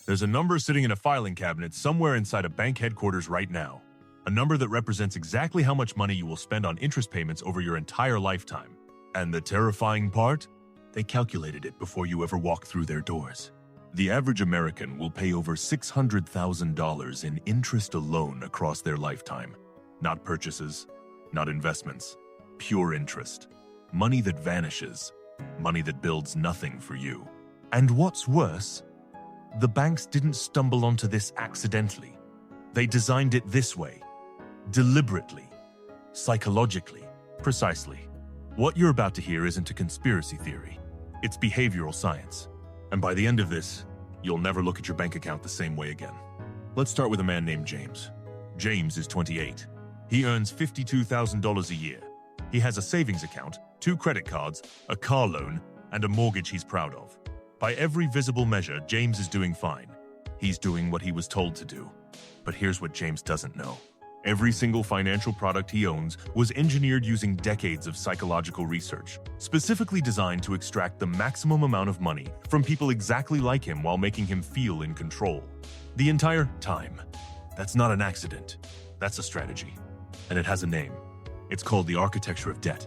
There's a number sitting in a filing cabinet somewhere inside a bank headquarters right now. A number that represents exactly how much money you will spend on interest payments over your entire lifetime. And the terrifying part? They calculated it before you ever walk through their doors. The average American will pay over $600,000 in interest alone across their lifetime. Not purchases, not investments, pure interest. Money that vanishes, money that builds nothing for you. And what's worse, the banks didn't stumble onto this accidentally. They designed it this way, deliberately, psychologically, precisely. What you're about to hear isn't a conspiracy theory. It's behavioral science. And by the end of this, you'll never look at your bank account the same way again. Let's start with a man named James. James is 28. He earns $52,000 a year. He has a savings account, 2 credit cards, a car loan, and a mortgage he's proud of. By every visible measure, James is doing fine. He's doing what he was told to do. But here's what James doesn't know. Every single financial product he owns was engineered using decades of psychological research, specifically designed to extract the maximum amount of money from people exactly like him while making him feel in control. The entire time. That's not an accident. That's a strategy. And it has a name. It's called the architecture of debt.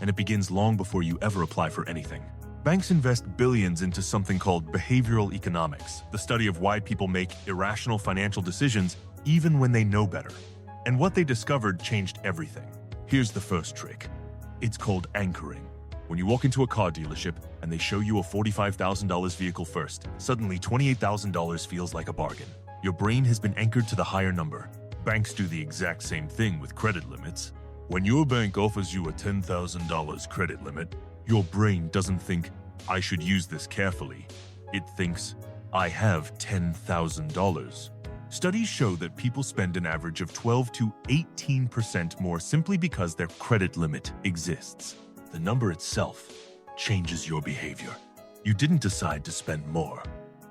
And it begins long before you ever apply for anything. Banks invest billions into something called behavioral economics, the study of why people make irrational financial decisions even when they know better. And what they discovered changed everything. Here's the first trick. It's called anchoring. When you walk into a car dealership and they show you a $45,000 vehicle first, suddenly $28,000 feels like a bargain. Your brain has been anchored to the higher number. Banks do the exact same thing with credit limits. When your bank offers you a $10,000 credit limit, your brain doesn't think, I should use this carefully. It thinks, I have $10,000. Studies show that people spend an average of 12 to 18% more simply because their credit limit exists. The number itself changes your behavior. You didn't decide to spend more.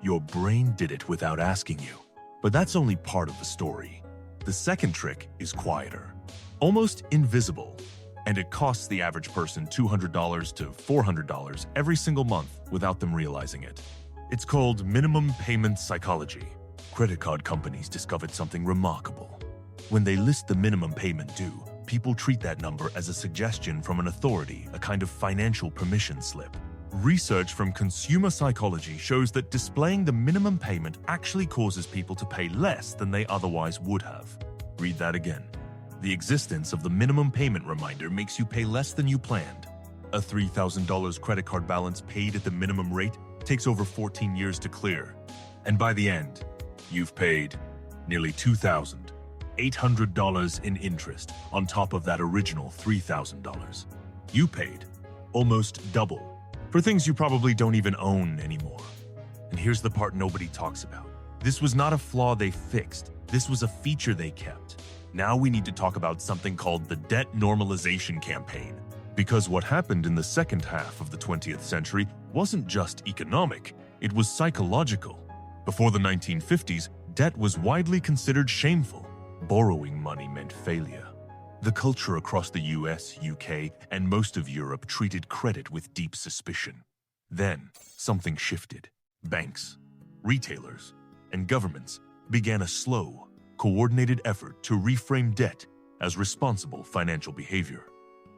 Your brain did it without asking you. But that's only part of the story. The second trick is quieter, almost invisible, and it costs the average person $200 to $400 every single month without them realizing it. It's called minimum payment psychology. Credit card companies discovered something remarkable. When they list the minimum payment due, people treat that number as a suggestion from an authority, a kind of financial permission slip. Research from consumer psychology shows that displaying the minimum payment actually causes people to pay less than they otherwise would have. Read that again. The existence of the minimum payment reminder makes you pay less than you planned. A $3,000 credit card balance paid at the minimum rate takes over 14 years to clear. And by the end, you've paid nearly $2,800 in interest on top of that original $3,000. You paid almost double for things you probably don't even own anymore. And here's the part nobody talks about. This was not a flaw they fixed. This was a feature they kept. Now we need to talk about something called the debt normalization campaign. Because what happened in the second half of the 20th century wasn't just economic, it was psychological. Before the 1950s, debt was widely considered shameful. Borrowing money meant failure. The culture across the US, UK, and most of Europe treated credit with deep suspicion. Then, something shifted. Banks, retailers, and governments began a slow, coordinated effort to reframe debt as responsible financial behavior.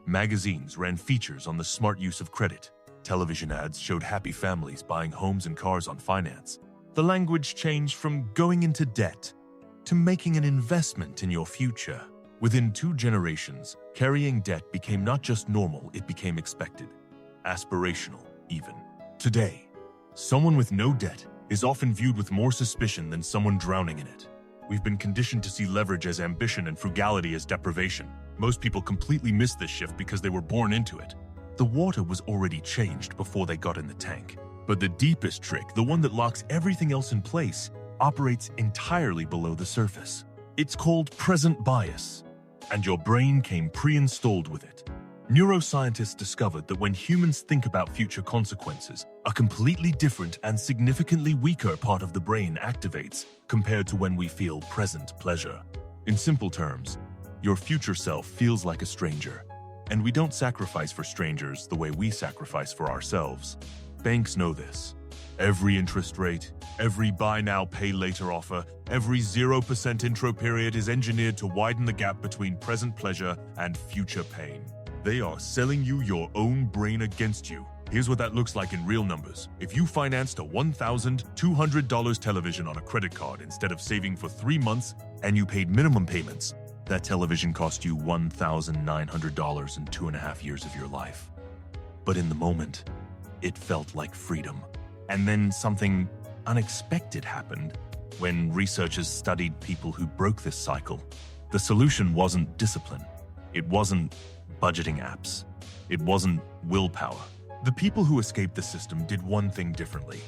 Magazines ran features on the smart use of credit. Television ads showed happy families buying homes and cars on finance. The language changed from going into debt to making an investment in your future. Within 2 generations, carrying debt became not just normal, it became expected. Aspirational, even. Today, someone with no debt is often viewed with more suspicion than someone drowning in it. We've been conditioned to see leverage as ambition and frugality as deprivation. Most people completely miss this shift because they were born into it. The water was already changed before they got in the tank. But the deepest trick, the one that locks everything else in place, operates entirely below the surface. It's called present bias, and your brain came pre-installed with it. Neuroscientists discovered that when humans think about future consequences, a completely different and significantly weaker part of the brain activates compared to when we feel present pleasure. In simple terms, your future self feels like a stranger, and we don't sacrifice for strangers the way we sacrifice for ourselves. Banks know this. Every interest rate, every buy now, pay later offer, every 0% intro period is engineered to widen the gap between present pleasure and future pain. They are selling you your own brain against you. Here's what that looks like in real numbers. If you financed a $1,200 television on a credit card instead of saving for 3 months and you paid minimum payments, that television cost you $1,900 in 2.5 years of your life. But in the moment, it felt like freedom. And then something unexpected happened when researchers studied people who broke this cycle. The solution wasn't discipline. It wasn't budgeting apps. It wasn't willpower. The people who escaped the system did one thing differently.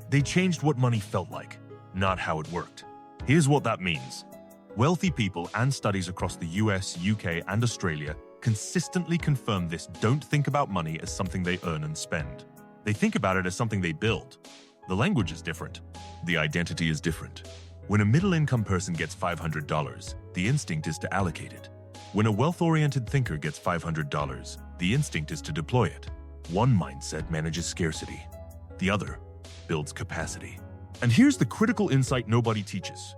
They changed what money felt like, not how it worked. Here's what that means. Wealthy people and studies across the US, UK, and Australia consistently confirm this: don't think about money as something they earn and spend. They think about it as something they build. The language is different. The identity is different. When a middle-income person gets $500, the instinct is to allocate it. When a wealth-oriented thinker gets $500, the instinct is to deploy it. One mindset manages scarcity. The other builds capacity. And here's the critical insight nobody teaches.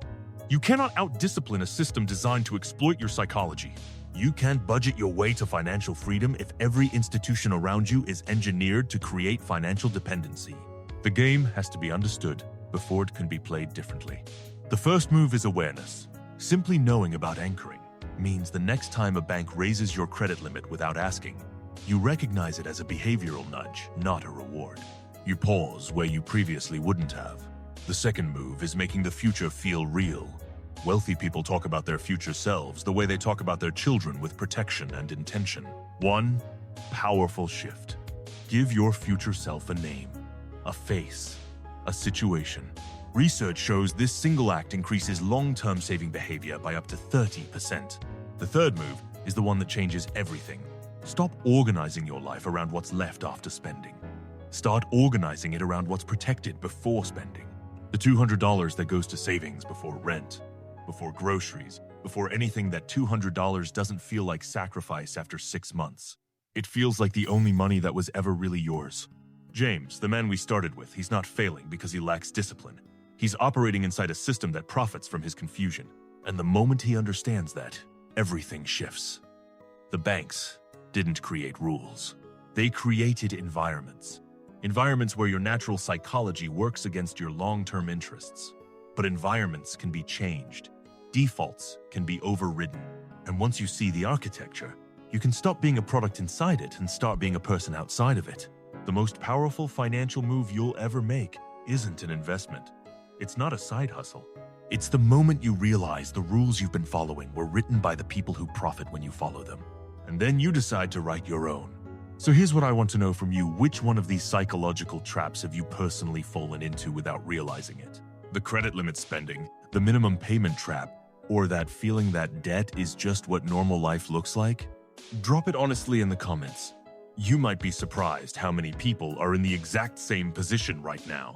You cannot out-discipline a system designed to exploit your psychology. You can't budget your way to financial freedom if every institution around you is engineered to create financial dependency. The game has to be understood before it can be played differently. The first move is awareness. Simply knowing about anchoring means the next time a bank raises your credit limit without asking, you recognize it as a behavioral nudge, not a reward. You pause where you previously wouldn't have. The second move is making the future feel real. Wealthy people talk about their future selves the way they talk about their children, with protection and intention. One powerful shift. Give your future self a name, a face, a situation. Research shows this single act increases long-term saving behavior by up to 30%. The third move is the one that changes everything. Stop organizing your life around what's left after spending. Start organizing it around what's protected before spending. The $200 that goes to savings before rent, before groceries, before anything. That $200 doesn't feel like sacrifice after 6 months. It feels like the only money that was ever really yours. James, the man we started with, he's not failing because he lacks discipline. He's operating inside a system that profits from his confusion. And the moment he understands that, everything shifts. The banks didn't create rules. They created environments. Environments where your natural psychology works against your long-term interests. But environments can be changed. Defaults can be overridden. And once you see the architecture, you can stop being a product inside it and start being a person outside of it. The most powerful financial move you'll ever make isn't an investment. It's not a side hustle. It's the moment you realize the rules you've been following were written by the people who profit when you follow them. And then you decide to write your own. So here's what I want to know from you. Which one of these psychological traps have you personally fallen into without realizing it? The credit limit spending, the minimum payment trap, or that feeling that debt is just what normal life looks like? Drop it honestly in the comments. You might be surprised how many people are in the exact same position right now.